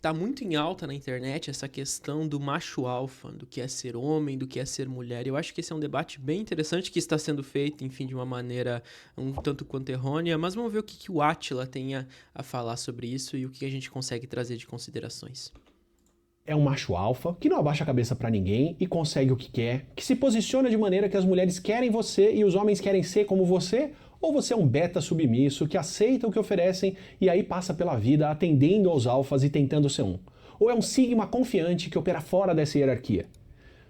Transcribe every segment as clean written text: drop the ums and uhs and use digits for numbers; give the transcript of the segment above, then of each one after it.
tá muito em alta na internet essa questão do macho alfa, do que é ser homem, do que é ser mulher. Eu acho que esse é um debate bem interessante que está sendo feito, enfim, de uma maneira um tanto quanto errônea, mas vamos ver o que o Átila tem a falar sobre isso e o que a gente consegue trazer de considerações. É um macho alfa que não abaixa a cabeça pra ninguém e consegue o que quer, que se posiciona de maneira que as mulheres querem você e os homens querem ser como você, ou você é um beta submisso que aceita o que oferecem e aí passa pela vida atendendo aos alfas e tentando ser um? Ou é um sigma confiante que opera fora dessa hierarquia?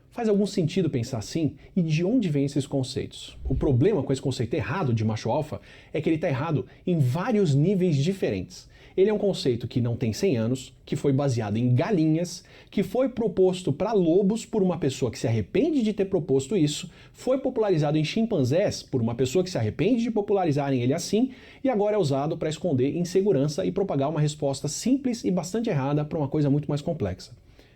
Faz algum sentido pensar assim? E de onde vêm esses conceitos? O problema com esse conceito errado de macho alfa é que ele está errado em vários níveis diferentes. Ele é um conceito que não tem 100 anos, que foi baseado em galinhas, que foi proposto para lobos por uma pessoa que se arrepende de ter proposto isso, foi popularizado em chimpanzés por uma pessoa que se arrepende de popularizarem ele assim, e agora é usado para esconder insegurança e propagar uma resposta simples e bastante errada para uma coisa muito mais complexa.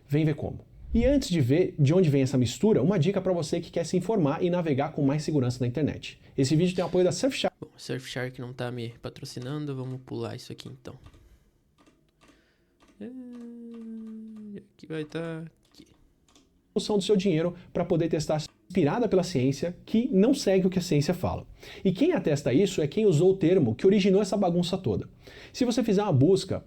Vem ver como. E antes de ver de onde vem essa mistura, uma dica para você que quer se informar e navegar com mais segurança na internet. Esse vídeo tem o apoio da Surfshark. Bom, Surfshark não tá me patrocinando, vamos pular isso aqui então. Aqui vai estar aqui. Do seu dinheiro para poder testar inspirada pela ciência que não segue o que a ciência fala. E quem atesta isso é quem usou o termo que originou essa bagunça toda. Se você fizer uma busca,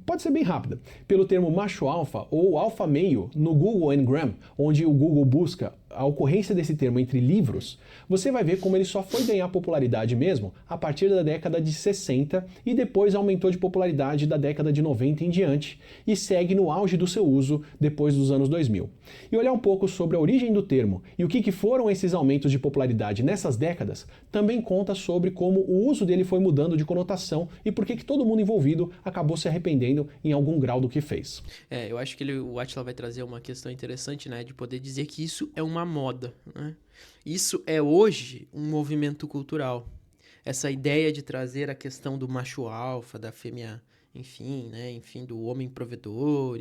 pode ser bem rápida, pelo termo macho alfa ou alfa meio no Google Ngram, onde o Google busca a ocorrência desse termo entre livros, você vai ver como ele só foi ganhar popularidade mesmo a partir da década de 60 e depois aumentou de popularidade da década de 90 em diante e segue no auge do seu uso depois dos anos 2000. E olhar um pouco sobre a origem do termo e o que foram esses aumentos de popularidade nessas décadas também conta sobre como o uso dele foi mudando de conotação e por que todo mundo envolvido acabou se arrependendo em algum grau do que fez. Eu acho que o Átila vai trazer uma questão interessante, né, de poder dizer que isso é uma moda, né? Isso é hoje um movimento cultural. Essa ideia de trazer a questão do macho alfa, da fêmea, enfim, né, enfim, do homem provedor,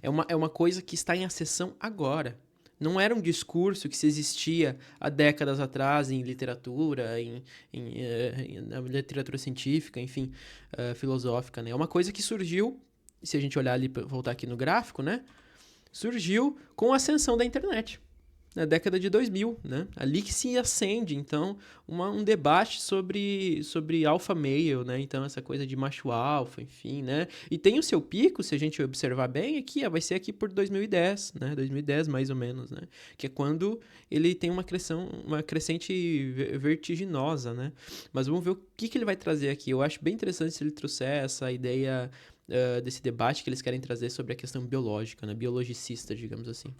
é uma coisa que está em ascensão agora. Não era um discurso que se existia há décadas atrás em literatura, na literatura científica, enfim, filosófica, né? É uma coisa que surgiu, se a gente olhar ali, voltar aqui no gráfico, né? Surgiu com a ascensão da internet, na década de 2000, né? Ali que se acende, então, um debate sobre alfa male, né? Então, essa coisa de macho alfa, enfim, né? E tem o seu pico, se a gente observar bem, aqui, vai ser aqui por 2010, né? 2010, mais ou menos, né? Que é quando ele tem uma crescente vertiginosa, né? Mas vamos ver o que ele vai trazer aqui. Eu acho bem interessante se ele trouxer essa ideia desse debate que eles querem trazer sobre a questão biológica, né? Biologicista, digamos assim.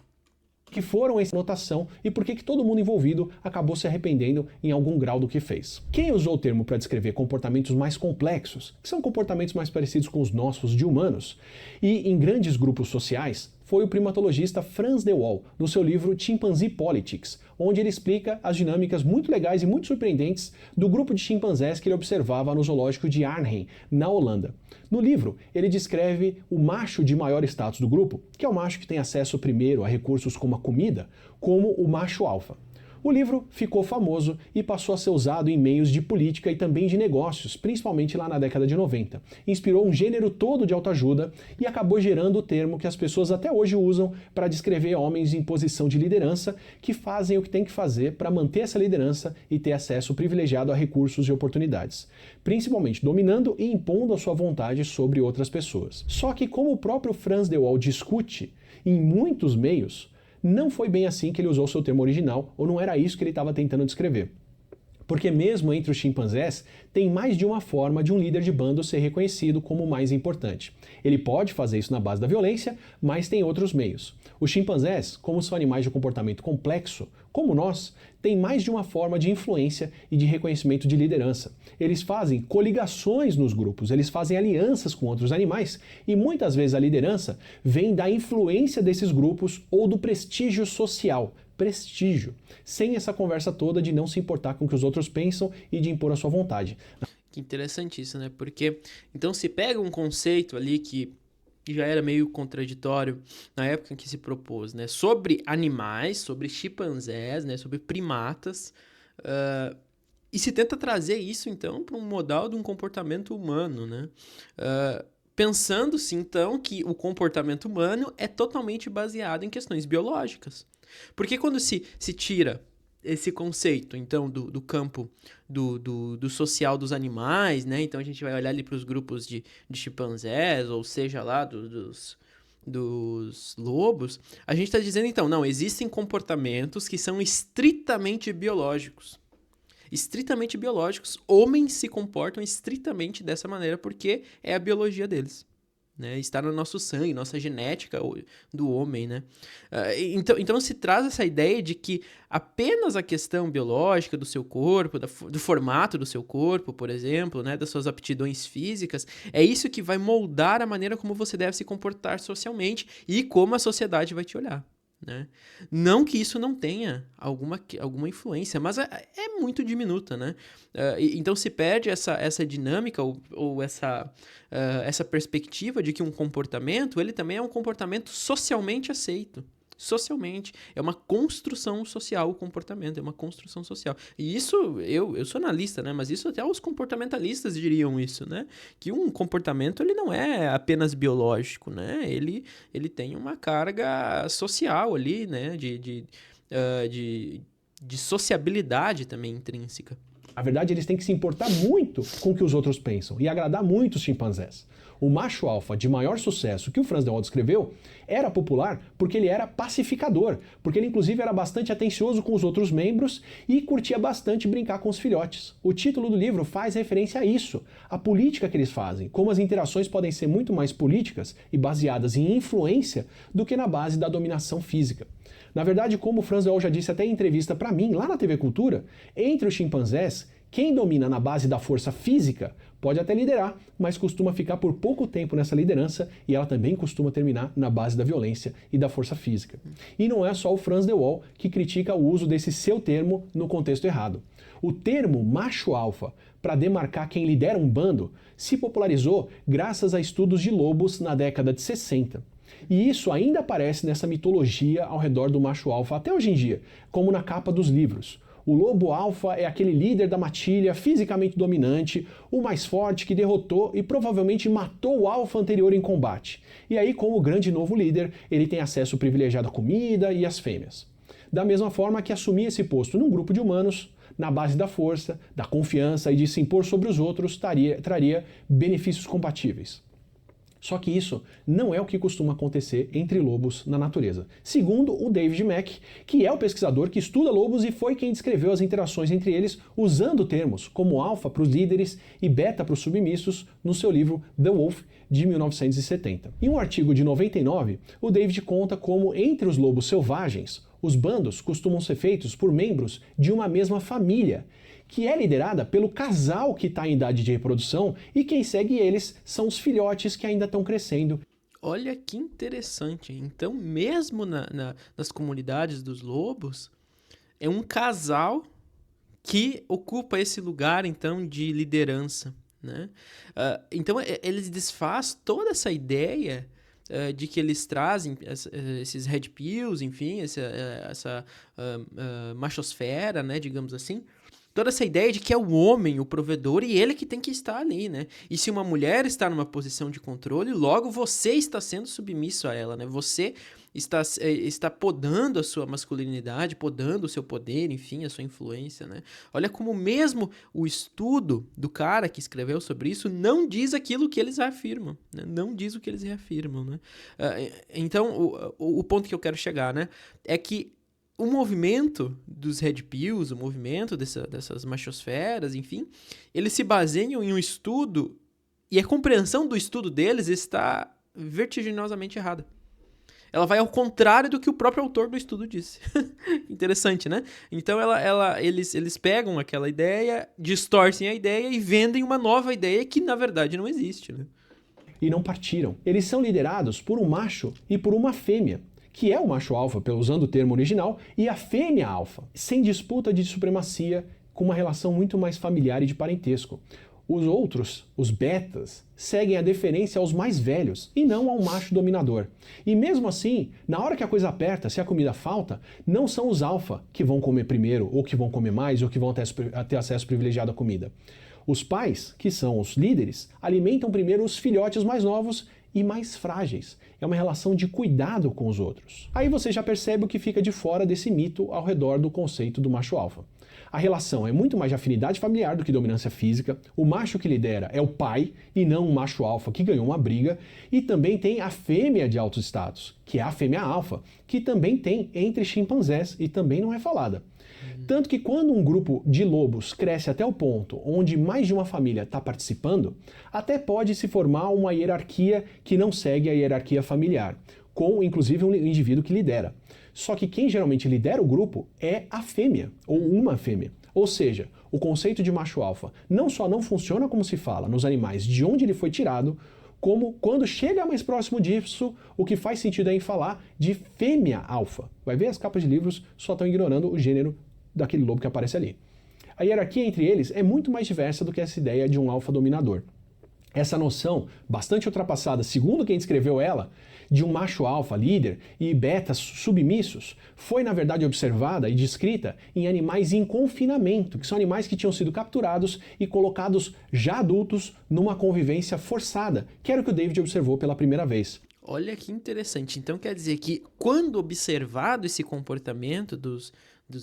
Que foram essa notação e por que todo mundo envolvido acabou se arrependendo em algum grau do que fez. Quem usou o termo para descrever comportamentos mais complexos, que são comportamentos mais parecidos com os nossos de humanos, e em grandes grupos sociais, foi o primatologista Franz de Waal, no seu livro Chimpanzee Politics, onde ele explica as dinâmicas muito legais e muito surpreendentes do grupo de chimpanzés que ele observava no zoológico de Arnhem, na Holanda. No livro, ele descreve o macho de maior status do grupo, que é o macho que tem acesso primeiro a recursos como a comida, como o macho alfa. O livro ficou famoso e passou a ser usado em meios de política e também de negócios, principalmente lá na década de 90. Inspirou um gênero todo de autoajuda e acabou gerando o termo que as pessoas até hoje usam para descrever homens em posição de liderança que fazem o que tem que fazer para manter essa liderança e ter acesso privilegiado a recursos e oportunidades, principalmente dominando e impondo a sua vontade sobre outras pessoas. Só que, como o próprio Franz de Waal discute em muitos meios, não foi bem assim que ele usou seu termo original, ou não era isso que ele estava tentando descrever. Porque mesmo entre os chimpanzés, tem mais de uma forma de um líder de bando ser reconhecido como o mais importante. Ele pode fazer isso na base da violência, mas tem outros meios. Os chimpanzés, como são animais de comportamento complexo, como nós, têm mais de uma forma de influência e de reconhecimento de liderança. Eles fazem coligações nos grupos, eles fazem alianças com outros animais, e muitas vezes a liderança vem da influência desses grupos ou do prestígio social. Prestígio, sem essa conversa toda de não se importar com o que os outros pensam e de impor a sua vontade. Que interessante isso, né? Porque, então, se pega um conceito ali que já era meio contraditório na época em que se propôs, né? Sobre animais, sobre chimpanzés, né? Sobre primatas, e se tenta trazer isso, então, para um modal de um comportamento humano, né? Pensando-se, então, que o comportamento humano é totalmente baseado em questões biológicas. Porque quando se tira esse conceito, então, do campo do social dos animais, né? Então a gente vai olhar ali para os grupos de chimpanzés, ou seja lá, dos lobos, a gente está dizendo, então, não, existem comportamentos que são estritamente biológicos. Estritamente biológicos. Homens se comportam estritamente dessa maneira porque é a biologia deles. Né? Está no nosso sangue, nossa genética do homem, né? Então se traz essa ideia de que apenas a questão biológica do seu corpo, do formato do seu corpo, por exemplo, né? Das suas aptidões físicas, é isso que vai moldar a maneira como você deve se comportar socialmente e como a sociedade vai te olhar. Né? Não que isso não tenha alguma influência, mas é muito diminuta, né? Então se perde essa dinâmica ou essa perspectiva de que um comportamento, ele também é um comportamento socialmente aceito. Socialmente. É uma construção social o comportamento, é uma construção social. E isso, eu sou analista, né? Mas isso até os comportamentalistas diriam isso, né? Que um comportamento, ele não é apenas biológico, né? Ele tem uma carga social ali, né? De sociabilidade também intrínseca. Na verdade, eles têm que se importar muito com o que os outros pensam e agradar muito os chimpanzés. O macho alfa de maior sucesso que o Frans de Waal descreveu era popular porque ele era pacificador, porque ele inclusive era bastante atencioso com os outros membros e curtia bastante brincar com os filhotes. O título do livro faz referência a isso, a política que eles fazem, como as interações podem ser muito mais políticas e baseadas em influência do que na base da dominação física. Na verdade, como o Frans de Waal já disse até em entrevista para mim, lá na TV Cultura, entre os chimpanzés, quem domina na base da força física pode até liderar, mas costuma ficar por pouco tempo nessa liderança e ela também costuma terminar na base da violência e da força física. E não é só o Frans de Waal que critica o uso desse seu termo no contexto errado. O termo macho alfa, para demarcar quem lidera um bando, se popularizou graças a estudos de lobos na década de 60. E isso ainda aparece nessa mitologia ao redor do macho alfa até hoje em dia, como na capa dos livros. O lobo alfa é aquele líder da matilha, fisicamente dominante, o mais forte que derrotou e provavelmente matou o alfa anterior em combate. E aí, como o grande novo líder, ele tem acesso privilegiado à comida e às fêmeas. Da mesma forma que assumir esse posto num grupo de humanos, na base da força, da confiança e de se impor sobre os outros, traria benefícios compatíveis. Só que isso não é o que costuma acontecer entre lobos na natureza. Segundo o David Mack, que é o pesquisador que estuda lobos e foi quem descreveu as interações entre eles usando termos como alfa para os líderes e beta para os submissos no seu livro The Wolf, de 1970. Em um artigo de 99, o David conta como entre os lobos selvagens, os bandos costumam ser feitos por membros de uma mesma família, que é liderada pelo casal que está em idade de reprodução e quem segue eles são os filhotes que ainda estão crescendo. Olha que interessante. Então, mesmo nas comunidades dos lobos, é um casal que ocupa esse lugar, então, de liderança. Né? Então, eles desfazem toda essa ideia de que eles trazem esses red pills, enfim, essa machosfera, né, digamos assim. Toda essa ideia de que é o homem, o provedor, e ele que tem que estar ali, né? E se uma mulher está numa posição de controle, logo você está sendo submisso a ela, né? Você está podando a sua masculinidade, podando o seu poder, enfim, a sua influência, né? Olha como mesmo o estudo do cara que escreveu sobre isso não diz aquilo que eles reafirmam, né? Não diz o que eles reafirmam, né? Então, o ponto que eu quero chegar, né? É que o movimento dos red pills, o movimento dessas machosferas, enfim, eles se baseiam em um estudo e a compreensão do estudo deles está vertiginosamente errada. Ela vai ao contrário do que o próprio autor do estudo disse. Interessante, né? Então eles pegam aquela ideia, distorcem a ideia e vendem uma nova ideia que na verdade não existe, né? E não partiram. Eles são liderados por um macho e por uma fêmea, que é o macho alfa, usando o termo original, e a fêmea alfa, sem disputa de supremacia, com uma relação muito mais familiar e de parentesco. Os outros, os betas, seguem a deferência aos mais velhos e não ao macho dominador. E mesmo assim, na hora que a coisa aperta, se a comida falta, não são os alfa que vão comer primeiro, ou que vão comer mais, ou que vão ter acesso privilegiado à comida. Os pais, que são os líderes, alimentam primeiro os filhotes mais novos e mais frágeis. É uma relação de cuidado com os outros. Aí você já percebe o que fica de fora desse mito ao redor do conceito do macho alfa. A relação é muito mais de afinidade familiar do que dominância física. O macho que lidera é o pai e não um macho alfa que ganhou uma briga. E também tem a fêmea de alto status, que é a fêmea alfa, que também tem entre chimpanzés e também não é falada. Tanto que quando um grupo de lobos cresce até o ponto onde mais de uma família está participando, até pode se formar uma hierarquia que não segue a hierarquia familiar, com inclusive um indivíduo que lidera. Só que quem geralmente lidera o grupo é a fêmea, ou uma fêmea. Ou seja, o conceito de macho alfa não só não funciona como se fala nos animais de onde ele foi tirado, como quando chega mais próximo disso, o que faz sentido é em falar de fêmea alfa. Vai ver, as capas de livros só estão ignorando o gênero daquele lobo que aparece ali. A hierarquia entre eles é muito mais diversa do que essa ideia de um alfa dominador. Essa noção, bastante ultrapassada, segundo quem descreveu ela, de um macho alfa líder e betas submissos, foi na verdade observada e descrita em animais em confinamento, que são animais que tinham sido capturados e colocados já adultos numa convivência forçada, que era o que o David observou pela primeira vez. Olha que interessante. Então quer dizer que quando observado esse comportamento dos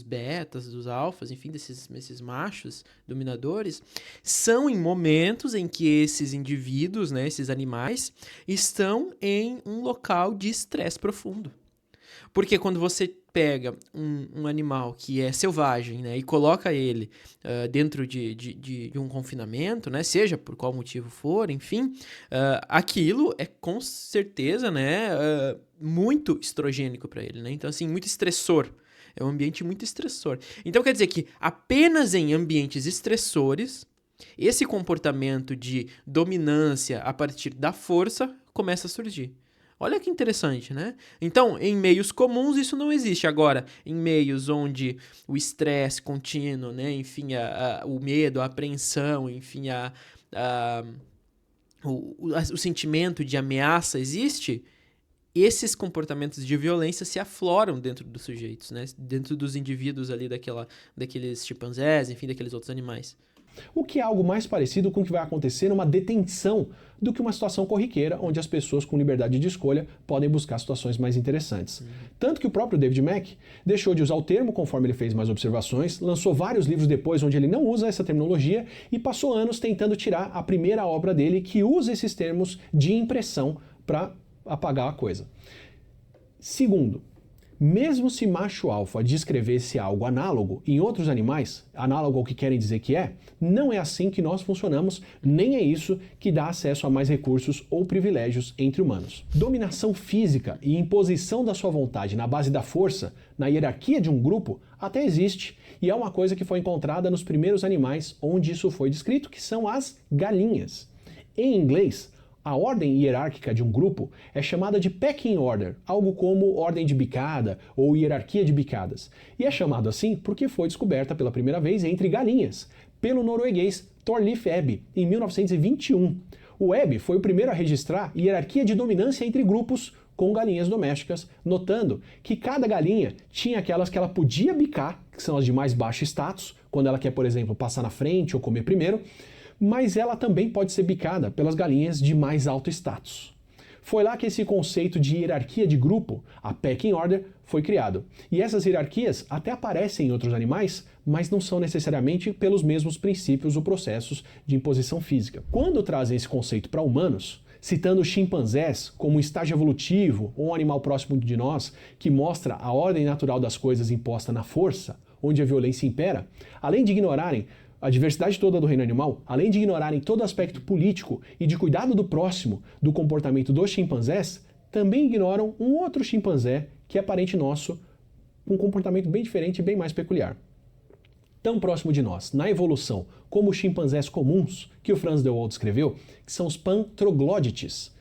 betas, dos alfas, enfim, desses machos dominadores, são em momentos em que esses indivíduos, né, esses animais, estão em um local de estresse profundo. Porque quando você pega um animal que é selvagem, né, e coloca ele dentro de um confinamento, né, seja por qual motivo for, enfim, aquilo é com certeza, né, muito estrogênico para ele, né? Então, assim, muito estressor. É um ambiente muito estressor. Então, quer dizer que apenas em ambientes estressores, esse comportamento de dominância a partir da força começa a surgir. Olha que interessante, né? Então, em meios comuns isso não existe. Agora, em meios onde o estresse contínuo, né? Enfim, o medo, a apreensão, enfim, o sentimento de ameaça existe, esses comportamentos de violência se afloram dentro dos sujeitos, né? Dentro dos indivíduos ali daqueles chimpanzés, enfim, daqueles outros animais. O que é algo mais parecido com o que vai acontecer numa detenção do que uma situação corriqueira, onde as pessoas com liberdade de escolha podem buscar situações mais interessantes. Tanto que o próprio David Mack deixou de usar o termo conforme ele fez mais observações, lançou vários livros depois onde ele não usa essa terminologia e passou anos tentando tirar a primeira obra dele que usa esses termos de impressão para apagar a coisa. Segundo, mesmo se macho alfa descrevesse algo análogo em outros animais, análogo ao que querem dizer que é, não é assim que nós funcionamos, nem é isso que dá acesso a mais recursos ou privilégios entre humanos. Dominação física e imposição da sua vontade na base da força, na hierarquia de um grupo, até existe, e é uma coisa que foi encontrada nos primeiros animais onde isso foi descrito, que são as galinhas. Em inglês, a ordem hierárquica de um grupo é chamada de pecking order, algo como ordem de bicada ou hierarquia de bicadas. E é chamado assim porque foi descoberta pela primeira vez entre galinhas, pelo norueguês Thorleif Ebb, em 1921. O Ebb foi o primeiro a registrar hierarquia de dominância entre grupos com galinhas domésticas, notando que cada galinha tinha aquelas que ela podia bicar, que são as de mais baixo status, quando ela quer, por exemplo, passar na frente ou comer primeiro, mas ela também pode ser bicada pelas galinhas de mais alto status. Foi lá que esse conceito de hierarquia de grupo, a pecking order, foi criado. E essas hierarquias até aparecem em outros animais, mas não são necessariamente pelos mesmos princípios ou processos de imposição física. Quando trazem esse conceito para humanos, citando chimpanzés como um estágio evolutivo ou um animal próximo de nós que mostra a ordem natural das coisas imposta na força, onde a violência impera, além de ignorarem a diversidade toda do reino animal, além de ignorarem todo aspecto político e de cuidado do próximo do comportamento dos chimpanzés, também ignoram um outro chimpanzé que é parente nosso, com um comportamento bem diferente e bem mais peculiar. Tão próximo de nós, na evolução, como os chimpanzés comuns, que o Frans de Waal descreveu, que são os pantroglodites.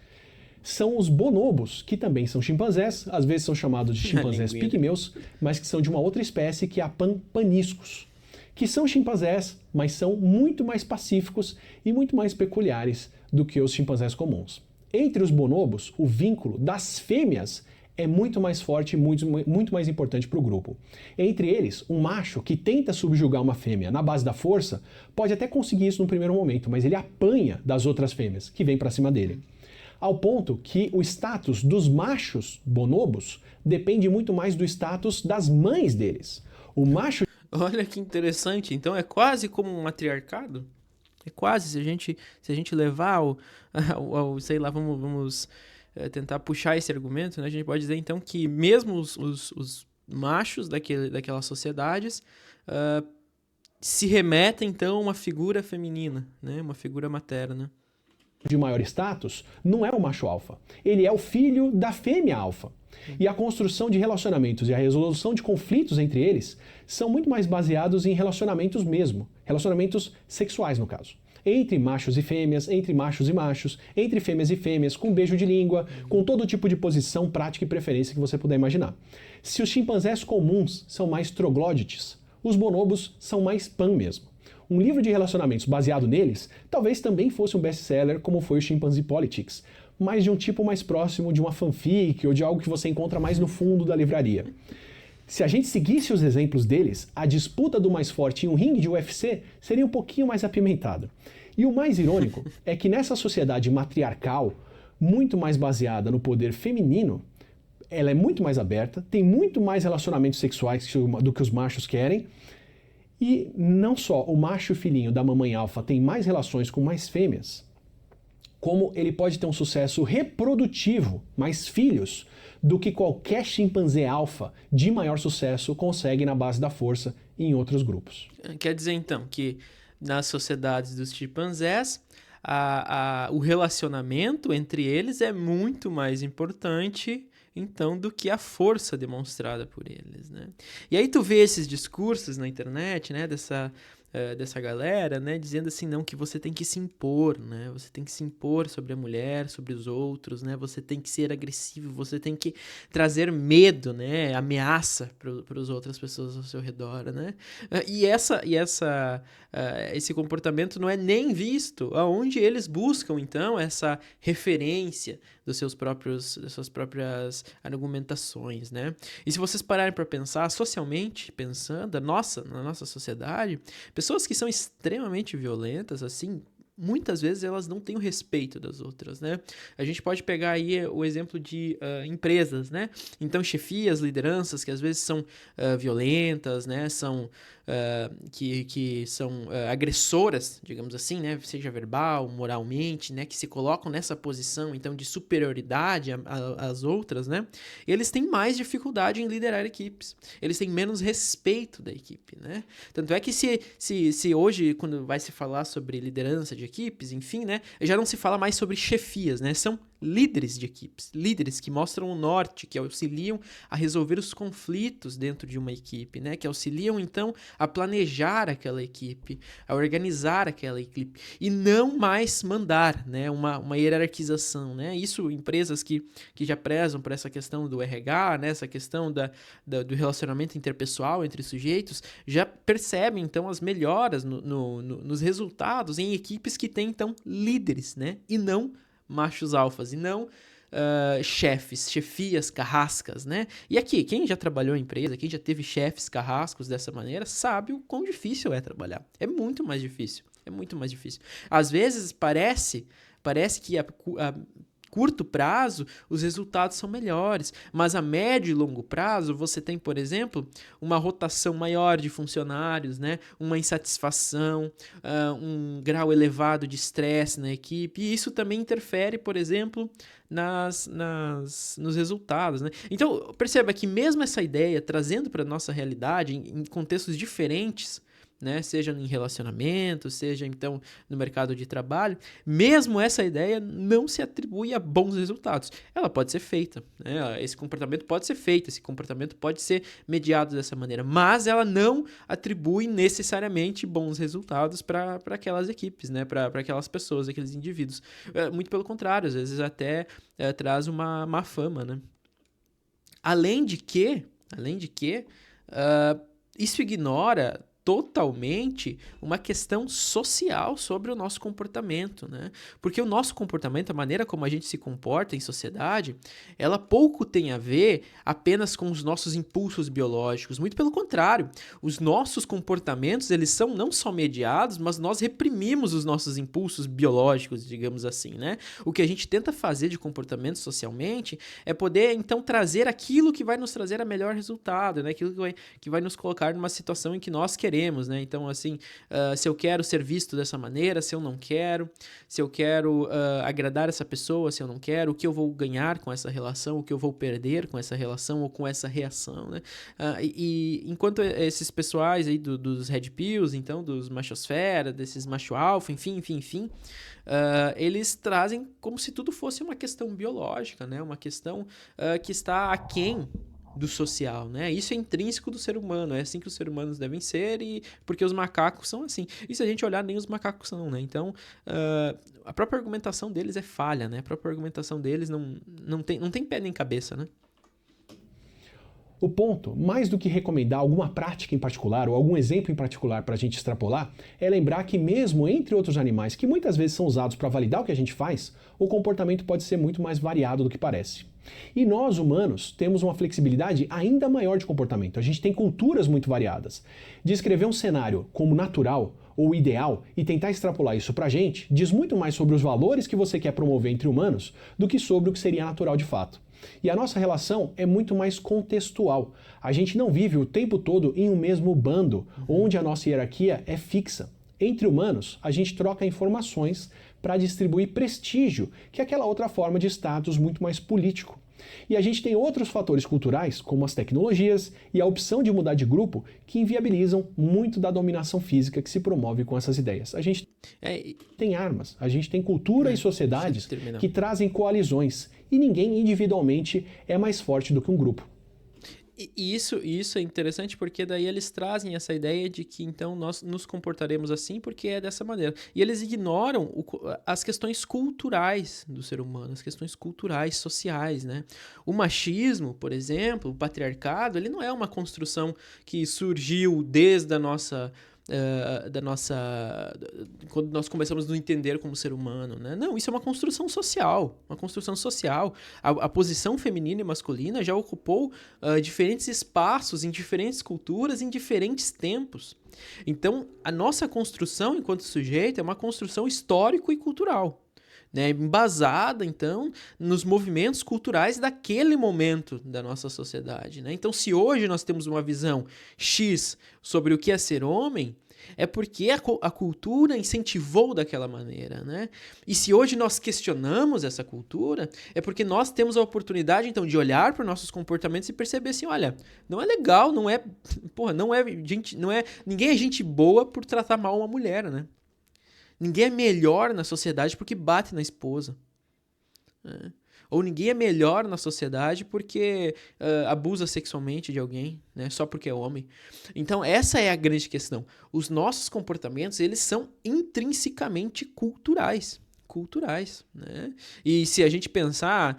São os bonobos, que também são chimpanzés, às vezes são chamados de chimpanzés pigmeus, mas que são de uma outra espécie que é a paniscus, que são chimpanzés, mas são muito mais pacíficos e muito mais peculiares do que os chimpanzés comuns. Entre os bonobos, o vínculo das fêmeas é muito mais forte e muito mais importante para o grupo. Entre eles, um macho que tenta subjugar uma fêmea na base da força pode até conseguir isso no primeiro momento, mas ele apanha das outras fêmeas que vêm para cima dele. Ao ponto que o status dos machos bonobos depende muito mais do status das mães deles. O macho... Olha que interessante, então é quase como um matriarcado? É quase, se a gente levar sei lá, vamos tentar puxar esse argumento, né? A gente pode dizer então que mesmo os machos daquelas sociedades se remetem então a uma figura feminina, né? Uma figura materna. De maior status não é o macho alfa, ele é o filho da fêmea alfa. E a construção de relacionamentos e a resolução de conflitos entre eles são muito mais baseados em relacionamentos mesmo, relacionamentos sexuais no caso. Entre machos e fêmeas, entre machos e machos, entre fêmeas e fêmeas, com beijo de língua, com todo tipo de posição, prática e preferência que você puder imaginar. Se os chimpanzés comuns são mais troglodites, os bonobos são mais pan mesmo. Um livro de relacionamentos baseado neles talvez também fosse um best-seller como foi o Chimpanzee Politics, mas de um tipo mais próximo de uma fanfic ou de algo que você encontra mais no fundo da livraria. Se a gente seguisse os exemplos deles, a disputa do mais forte em um ringue de UFC seria um pouquinho mais apimentada. E o mais irônico é que nessa sociedade matriarcal, muito mais baseada no poder feminino, ela é muito mais aberta, tem muito mais relacionamentos sexuais do que os machos querem, e não só o macho filhinho da mamãe alfa tem mais relações com mais fêmeas, como ele pode ter um sucesso reprodutivo, mais filhos, do que qualquer chimpanzé alfa de maior sucesso consegue na base da força em outros grupos. Quer dizer então que nas sociedades dos chimpanzés o relacionamento entre eles é muito mais importante então do que a força demonstrada por eles, né? E aí tu vê esses discursos na internet, né, dessa galera, né, dizendo assim, não, que você tem que se impor, né, você tem que se impor sobre a mulher, sobre os outros, né, você tem que ser agressivo, você tem que trazer medo, né, ameaça para as outras pessoas ao seu redor, né, e esse comportamento não é nem visto, aonde eles buscam, então, essa referência das suas próprias argumentações, né, e se vocês pararem para pensar, socialmente pensando, na nossa sociedade, pessoas que são extremamente violentas, assim, muitas vezes elas não têm o respeito das outras, né? A gente pode pegar aí o exemplo de empresas, né? Então, chefias, lideranças que às vezes são violentas, né? São que são agressoras, digamos assim, né? Seja verbal, moralmente, né? Que se colocam nessa posição, então, de superioridade às outras, né? Eles têm mais dificuldade em liderar equipes. Eles têm menos respeito da equipe, né? Tanto é que se hoje, quando vai se falar sobre liderança de equipes, enfim, né? Já não se fala mais sobre chefias, né? São líderes de equipes, líderes que mostram o norte, que auxiliam a resolver os conflitos dentro de uma equipe, né? Que auxiliam, então, a planejar aquela equipe, a organizar aquela equipe, e não mais mandar, né? Uma hierarquização, né? Isso, empresas que já prezam por essa questão do RH, né? Essa questão do relacionamento interpessoal entre sujeitos, já percebem, então, as melhoras nos resultados em equipes que têm, então, líderes, né? E não machos alfas, e não chefias carrascas, né? E aqui, quem já trabalhou em empresa, quem já teve chefes carrascos dessa maneira, sabe o quão difícil é trabalhar. É muito mais difícil. É muito mais difícil. Às vezes parece que a curto prazo, os resultados são melhores, mas a médio e longo prazo, você tem, por exemplo, uma rotação maior de funcionários, né? Uma insatisfação, um grau elevado de estresse na equipe, e isso também interfere, por exemplo, nos resultados, né? Então, perceba que mesmo essa ideia, trazendo para a nossa realidade, em contextos diferentes, né? Seja em relacionamento, seja então no mercado de trabalho, mesmo essa ideia não se atribui a bons resultados. Ela pode ser feita, né? Esse comportamento pode ser feito, esse comportamento pode ser mediado dessa maneira, mas ela não atribui necessariamente bons resultados para aquelas equipes, né? Para aquelas pessoas, aqueles indivíduos. Muito pelo contrário, às vezes até traz uma má fama, né? Além de que isso ignora totalmente uma questão social sobre o nosso comportamento, né? Porque o nosso comportamento, a maneira como a gente se comporta em sociedade, ela pouco tem a ver apenas com os nossos impulsos biológicos. Muito pelo contrário, os nossos comportamentos, eles são não só mediados, mas nós reprimimos os nossos impulsos biológicos, digamos assim, né? O que a gente tenta fazer de comportamento socialmente é poder, então, trazer aquilo que vai nos trazer a melhor resultado, né? Aquilo que vai nos colocar numa situação em que nós queremos, né? Então, assim, se eu quero ser visto dessa maneira, se eu não quero, se eu quero agradar essa pessoa, se eu não quero, o que eu vou ganhar com essa relação, o que eu vou perder com essa relação ou com essa reação, né? E enquanto esses pessoais aí dos Red Pills, então, dos machosfera, desses macho alfa, enfim, eles trazem como se tudo fosse uma questão biológica, né? Uma questão que está aquém do social, né? Isso é intrínseco do ser humano, é assim que os seres humanos devem ser, e porque os macacos são assim. E se a gente olhar, nem os macacos são, né? Então, a própria argumentação deles é falha, né? A própria argumentação deles não tem pé nem cabeça, né? O ponto, mais do que recomendar alguma prática em particular ou algum exemplo em particular para a gente extrapolar, é lembrar que mesmo entre outros animais que muitas vezes são usados para validar o que a gente faz, o comportamento pode ser muito mais variado do que parece. E nós, humanos, temos uma flexibilidade ainda maior de comportamento. A gente tem culturas muito variadas. Descrever um cenário como natural ou ideal e tentar extrapolar isso pra gente diz muito mais sobre os valores que você quer promover entre humanos do que sobre o que seria natural de fato. E a nossa relação é muito mais contextual. A gente não vive o tempo todo em um mesmo bando, onde a nossa hierarquia é fixa. Entre humanos, a gente troca informações para distribuir prestígio, que é aquela outra forma de status muito mais político. E a gente tem outros fatores culturais, como as tecnologias e a opção de mudar de grupo, que inviabilizam muito da dominação física que se promove com essas ideias. A gente tem armas, a gente tem cultura e sociedades que trazem coalizões, e ninguém individualmente é mais forte do que um grupo. E isso é interessante porque daí eles trazem essa ideia de que então nós nos comportaremos assim porque é dessa maneira. E eles ignoram as questões culturais do ser humano, as questões culturais, sociais, né? O machismo, por exemplo, o patriarcado, ele não é uma construção que surgiu desde a nossa... quando nós começamos a nos entender como ser humano, né? Não, isso é uma construção social, a posição feminina e masculina já ocupou diferentes espaços em diferentes culturas, em diferentes tempos. Então, a nossa construção enquanto sujeito é uma construção histórico e cultural, né, embasada, então, nos movimentos culturais daquele momento da nossa sociedade, né? Então, se hoje nós temos uma visão X sobre o que é ser homem, é porque a cultura incentivou daquela maneira, né? E se hoje nós questionamos essa cultura, é porque nós temos a oportunidade, então, de olhar para os nossos comportamentos e perceber assim, olha, não é legal, ninguém é gente boa por tratar mal uma mulher, né? Ninguém é melhor na sociedade porque bate na esposa. Né? Ou ninguém é melhor na sociedade porque abusa sexualmente de alguém, né? Só porque é homem. Então, essa é a grande questão. Os nossos comportamentos, eles são intrinsecamente culturais. Né? E se a gente pensar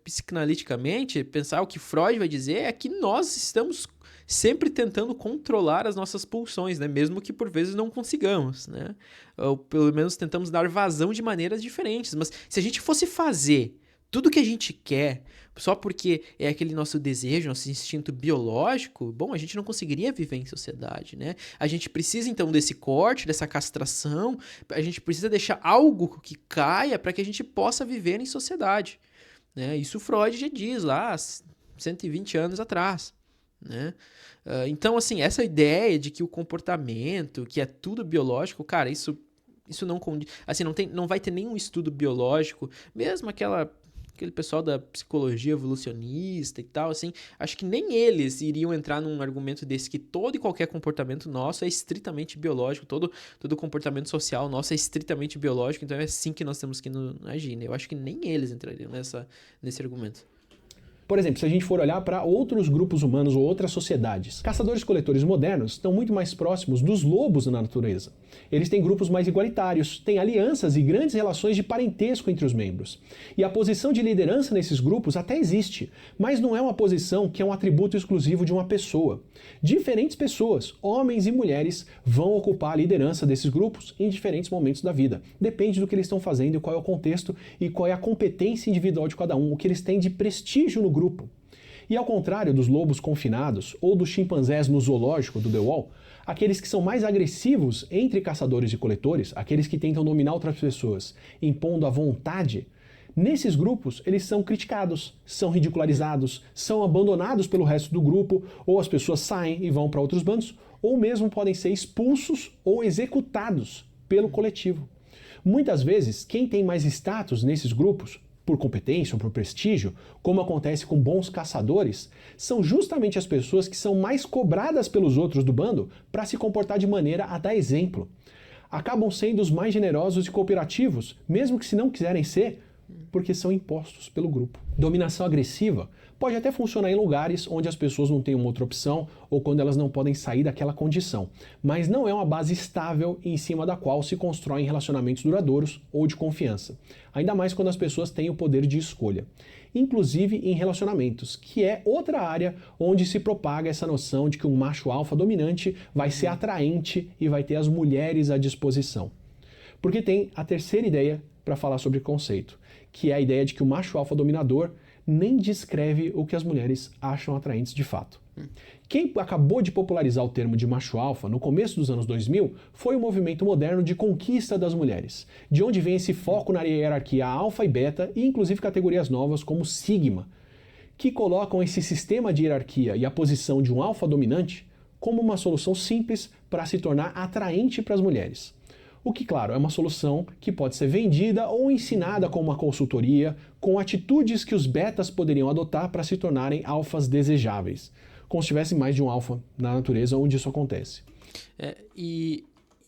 psicanaliticamente, pensar o que Freud vai dizer é que nós estamos sempre tentando controlar as nossas pulsões, né? Mesmo que por vezes não consigamos, né? Ou pelo menos tentamos dar vazão de maneiras diferentes. Mas se a gente fosse fazer tudo que a gente quer só porque é aquele nosso desejo, nosso instinto biológico, bom, a gente não conseguiria viver em sociedade, né? A gente precisa então desse corte, dessa castração, a gente precisa deixar algo que caia para que a gente possa viver em sociedade, né? Isso Freud já diz lá 120 anos atrás. Né? Então, assim, essa ideia de que o comportamento, que é tudo biológico, cara, isso não condiz, assim, não vai ter nenhum estudo biológico, mesmo aquele pessoal da psicologia evolucionista e tal, assim, acho que nem eles iriam entrar num argumento desse, que todo e qualquer comportamento nosso é estritamente biológico, todo comportamento social nosso é estritamente biológico, então é assim que nós temos que agir, né? Eu acho que nem eles entrariam nesse argumento. Por exemplo, se a gente for olhar para outros grupos humanos ou outras sociedades, caçadores-coletores modernos estão muito mais próximos dos lobos na natureza. Eles têm grupos mais igualitários, têm alianças e grandes relações de parentesco entre os membros. E a posição de liderança nesses grupos até existe, mas não é uma posição que é um atributo exclusivo de uma pessoa. Diferentes pessoas, homens e mulheres, vão ocupar a liderança desses grupos em diferentes momentos da vida. Depende do que eles estão fazendo e qual é o contexto e qual é a competência individual de cada um, o que eles têm de prestígio no grupo. E ao contrário dos lobos confinados ou dos chimpanzés no zoológico do The Wall, aqueles que são mais agressivos entre caçadores e coletores, aqueles que tentam dominar outras pessoas, impondo a vontade, nesses grupos eles são criticados, são ridicularizados, são abandonados pelo resto do grupo, ou as pessoas saem e vão para outros bandos, ou mesmo podem ser expulsos ou executados pelo coletivo. Muitas vezes, quem tem mais status nesses grupos, por competência ou por prestígio, como acontece com bons caçadores, são justamente as pessoas que são mais cobradas pelos outros do bando para se comportar de maneira a dar exemplo. Acabam sendo os mais generosos e cooperativos, mesmo que se não quiserem ser, porque são impostos pelo grupo. Dominação agressiva pode até funcionar em lugares onde as pessoas não têm uma outra opção ou quando elas não podem sair daquela condição, mas não é uma base estável em cima da qual se constroem relacionamentos duradouros ou de confiança, ainda mais quando as pessoas têm o poder de escolha, inclusive em relacionamentos, que é outra área onde se propaga essa noção de que um macho alfa dominante vai ser atraente e vai ter as mulheres à disposição. Porque tem a terceira ideia para falar sobre conceito, que é a ideia de que o macho alfa dominador nem descreve o que as mulheres acham atraentes de fato. Quem acabou de popularizar o termo de macho alfa no começo dos anos 2000 foi o movimento moderno de conquista das mulheres, de onde vem esse foco na hierarquia alfa e beta e inclusive categorias novas como sigma, que colocam esse sistema de hierarquia e a posição de um alfa dominante como uma solução simples para se tornar atraente para as mulheres. O que, claro, é uma solução que pode ser vendida ou ensinada como uma consultoria, com atitudes que os betas poderiam adotar para se tornarem alfas desejáveis, como se tivesse mais de um alfa na natureza onde isso acontece. E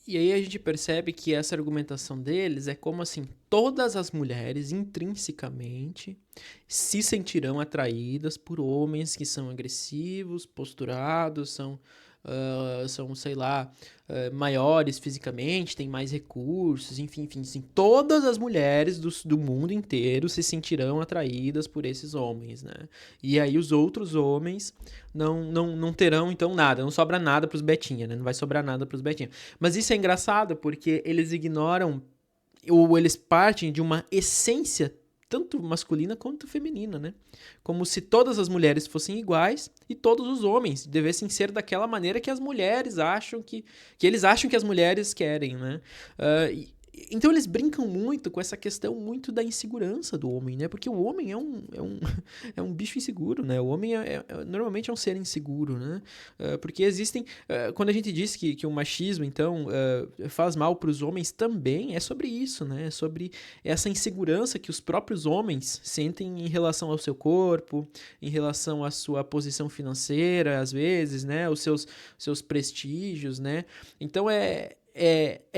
aí a gente percebe que essa argumentação deles é como assim, todas as mulheres intrinsecamente se sentirão atraídas por homens que são agressivos, posturados, são sei lá, maiores fisicamente, têm mais recursos, enfim, assim, todas as mulheres do mundo inteiro se sentirão atraídas por esses homens, né? E aí os outros homens não terão, então, nada, não sobra nada pros betinha, né? Não vai sobrar nada pros betinha. Mas isso é engraçado porque eles ignoram, ou eles partem de uma essência tanto masculina quanto feminina, né? Como se todas as mulheres fossem iguais e todos os homens devessem ser daquela maneira que as mulheres acham que eles acham que as mulheres querem, né? Então eles brincam muito com essa questão muito da insegurança do homem, né? Porque o homem é um bicho inseguro, né? O homem normalmente é um ser inseguro, né? Porque existem... quando a gente diz que o machismo, então, faz mal para os homens também, é sobre isso, né? É sobre essa insegurança que os próprios homens sentem em relação ao seu corpo, em relação à sua posição financeira, às vezes, né? Os seus prestígios, né? Então é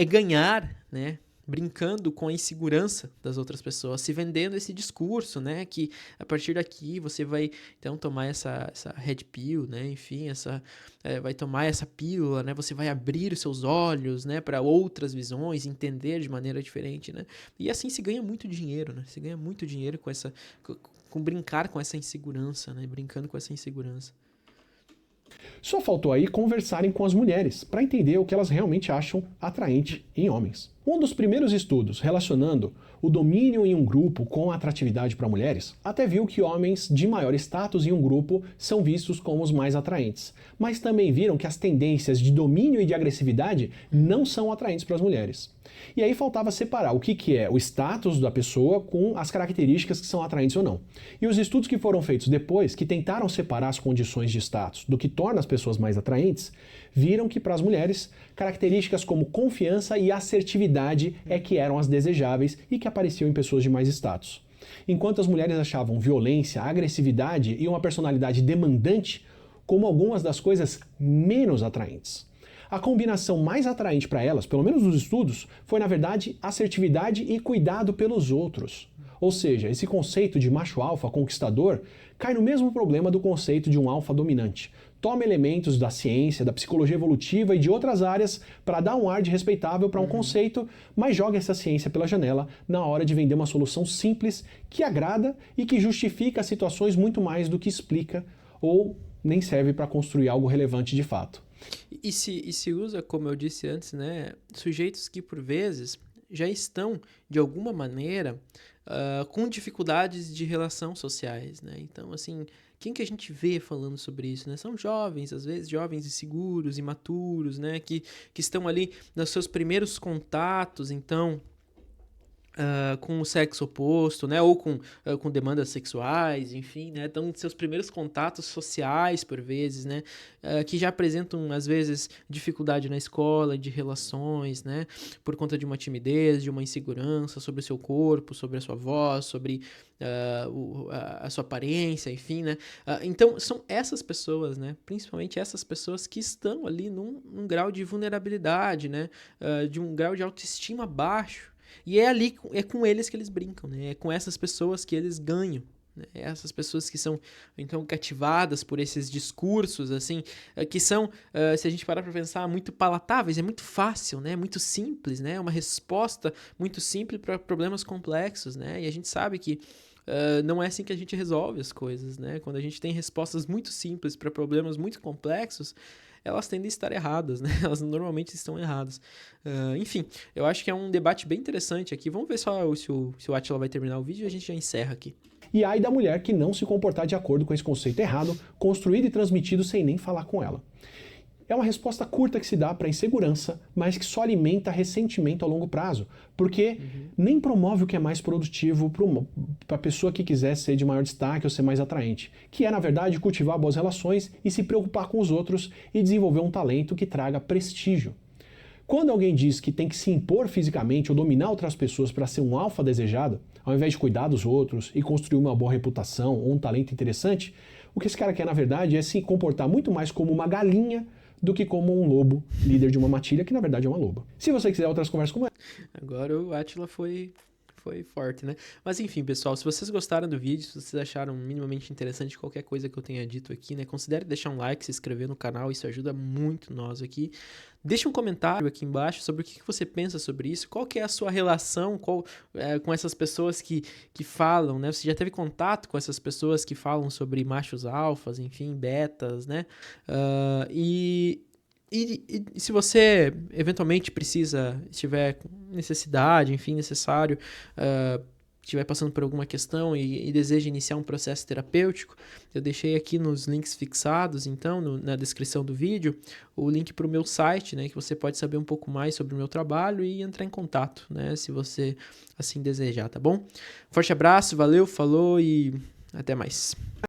ganhar, né? Brincando com a insegurança das outras pessoas, se vendendo esse discurso, né, que a partir daqui você vai, então, tomar essa red pill, né, enfim, vai tomar essa pílula, né, você vai abrir os seus olhos, né, para outras visões, entender de maneira diferente, né, e assim se ganha muito dinheiro, né, se ganha muito dinheiro com brincar com essa insegurança, né, brincando com essa insegurança. Só faltou aí conversarem com as mulheres para entender o que elas realmente acham atraente em homens. Um dos primeiros estudos relacionando o domínio em um grupo com a atratividade para mulheres até viu que homens de maior status em um grupo são vistos como os mais atraentes, mas também viram que as tendências de domínio e de agressividade não são atraentes para as mulheres. E aí faltava separar o que é o status da pessoa com as características que são atraentes ou não. E os estudos que foram feitos depois, que tentaram separar as condições de status do que torna as pessoas mais atraentes, viram que para as mulheres, características como confiança e assertividade é que eram as desejáveis e que apareciam em pessoas de mais status. Enquanto as mulheres achavam violência, agressividade e uma personalidade demandante como algumas das coisas menos atraentes. A combinação mais atraente para elas, pelo menos nos estudos, foi na verdade assertividade e cuidado pelos outros. Ou seja, esse conceito de macho alfa conquistador cai no mesmo problema do conceito de um alfa dominante. Toma elementos da ciência, da psicologia evolutiva e de outras áreas para dar um ar de respeitável para um conceito, mas joga essa ciência pela janela na hora de vender uma solução simples que agrada e que justifica as situações muito mais do que explica ou nem serve para construir algo relevante de fato. E se usa, como eu disse antes, né, sujeitos que por vezes já estão, de alguma maneira, com dificuldades de relação sociais, né? Então, assim, quem que a gente vê falando sobre isso, né? São jovens, às vezes jovens inseguros, imaturos, né? Que estão ali nos seus primeiros contatos, então, com o sexo oposto, né? Ou com demandas sexuais, enfim, né? Então, seus primeiros contatos sociais, por vezes, né? Que já apresentam, às vezes, dificuldade na escola, de relações, né? Por conta de uma timidez, de uma insegurança sobre o seu corpo, sobre a sua voz, sobre a sua aparência, enfim, né? Então, são essas pessoas, né? Principalmente essas pessoas que estão ali num grau de vulnerabilidade, né? De um grau de autoestima baixo. E é com eles que eles brincam, né? É com essas pessoas que eles ganham, né? Essas pessoas que são, então, cativadas por esses discursos, assim, que são, se a gente parar para pensar, muito palatáveis, é muito fácil, né? Muito simples, né? Uma resposta muito simples para problemas complexos, né? E a gente sabe que não é assim que a gente resolve as coisas, né? Quando a gente tem respostas muito simples para problemas muito complexos, elas tendem a estar erradas, né? Elas normalmente estão erradas. Enfim, eu acho que é um debate bem interessante aqui. Vamos ver só se o Átila vai terminar o vídeo e a gente já encerra aqui. E ai da mulher que não se comportar de acordo com esse conceito errado, construído e transmitido sem nem falar com ela. É uma resposta curta que se dá para a insegurança, mas que só alimenta ressentimento a longo prazo, porque nem promove o que é mais produtivo para a pessoa que quiser ser de maior destaque ou ser mais atraente, que é, na verdade, cultivar boas relações e se preocupar com os outros e desenvolver um talento que traga prestígio. Quando alguém diz que tem que se impor fisicamente ou dominar outras pessoas para ser um alfa desejado, ao invés de cuidar dos outros e construir uma boa reputação ou um talento interessante, o que esse cara quer, na verdade, é se comportar muito mais como uma galinha do que como um lobo, líder de uma matilha, que na verdade é uma loba. Se você quiser outras conversas como essa... Agora o Átila foi forte, né? Mas enfim, pessoal, se vocês gostaram do vídeo, se vocês acharam minimamente interessante qualquer coisa que eu tenha dito aqui, né? Considere deixar um like, se inscrever no canal, isso ajuda muito nós aqui. Deixa um comentário aqui embaixo sobre o que você pensa sobre isso, qual que é a sua relação com essas pessoas que falam, né? Você já teve contato com essas pessoas que falam sobre machos alfas, enfim, betas, né? E se você eventualmente estiver com necessidade, enfim, necessário, estiver passando por alguma questão e deseja iniciar um processo terapêutico, eu deixei aqui nos links fixados, então, na descrição do vídeo, o link para o meu site, né, que você pode saber um pouco mais sobre o meu trabalho e entrar em contato, né, se você assim desejar, tá bom? Forte abraço, valeu, falou e até mais.